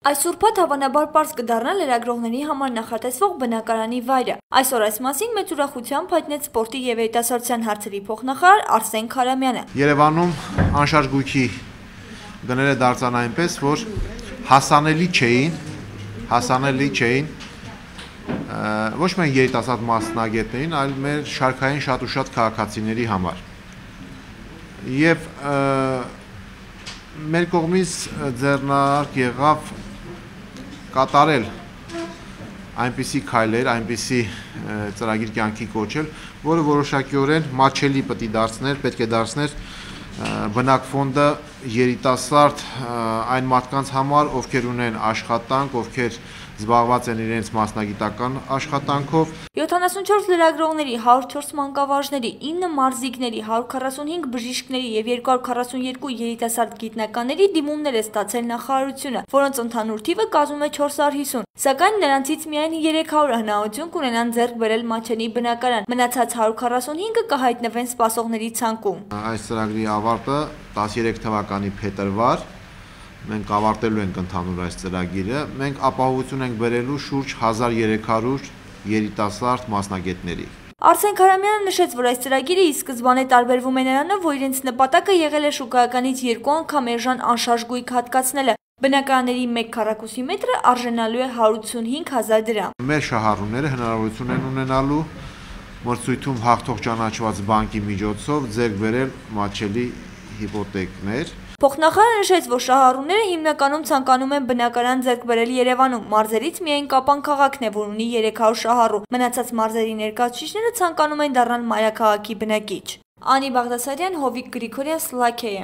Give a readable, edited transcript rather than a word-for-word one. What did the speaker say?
Այս ուրբաթ հավանաբար պարզ կդառնա լրագրողների համար նախատեսվող բնակարանի վայրը։ Այսօր այս մասին մեծ ուրախությամբ հայտնեց սպորտի և երիտասարդության հարցերի փոխնախարար Արսեն Քարամյանը։ Երևանում անշարժ գույքի գները դարձան այնպես, որ հասանելի չէին ոչ միայն երիտասարդ մասնագետներին, այլ մեր շարքային շատ ու շատ քաղաքացիների համար։ Եվ մեր կողմից ձեռնարկ եղավ կատարել այնպիսի քայլեր, այնպիսի ծրագիր կյանքի կոչել, որը որոշակիորեն մատչելի պետք է դարձներ բնակֆոնդը երիտասարդ այն մարդկանց համար, ովքեր ունեն աշխատանք, ովքեր զբաղված են իրենց մասնագիտական աշխատանքով։ 74 լրագրողների, 104 մանկավարժների, 9 մարզիկների, 145 բժիշկների և 242 երիտասարդ գիտնականների դիմումներ է ստացել նախարարությունը, որոնց ընդհանուր թիվը կազմում է 450, սակայն նրանցից միայն 300-ը հնարավորություն կունենան ձեռք բերել մատչելի բնակարան, մնացած 145-ը կհայտնվեն սպասողների ցանկում։ Այս ծրագրի ավարտը 13 թվականի փետրվար մենք ավարտելու ենք ընդհանուր այս ծրագիրը, մենք ապահովություն ենք բերելու շուրջ 1300 երիտասարդ մասնագետների։ Արսեն Քարամյանը նշեց, որ այս ծրագիրը ի սկզբանե տարբերվում է նրանով, որ իրենց նպատակը եղել է շուկայականից 2 անգամ էժան անշարժ գույք հատկացնելը։ Բնակարանների 1 քառակուսի մետրը արժանալու է 185,000 դրամ։ Մեր շահառուները հնարավորություն են ունենալու մրցույթում հաղթող ճանաչված բանկի միջոցով ձեռք բերել մատչելի հիպոթեկներ։ Փոխնախարարը նշեց, որ շահառուները հիմնականում ցանկանում են բնակարան ձեռք բերել Երևանում, մարզերից միայն Կապան քաղաքն է, որ ունի 300 շահառու, մնացած մարզերի ներկայացուցիչները ցանկանում են դառնալ մայրաքաղաքի բնակիչ։ Անի Բաղդասարյան, Հովիկ Գրիգորյան, Սլաքեյ։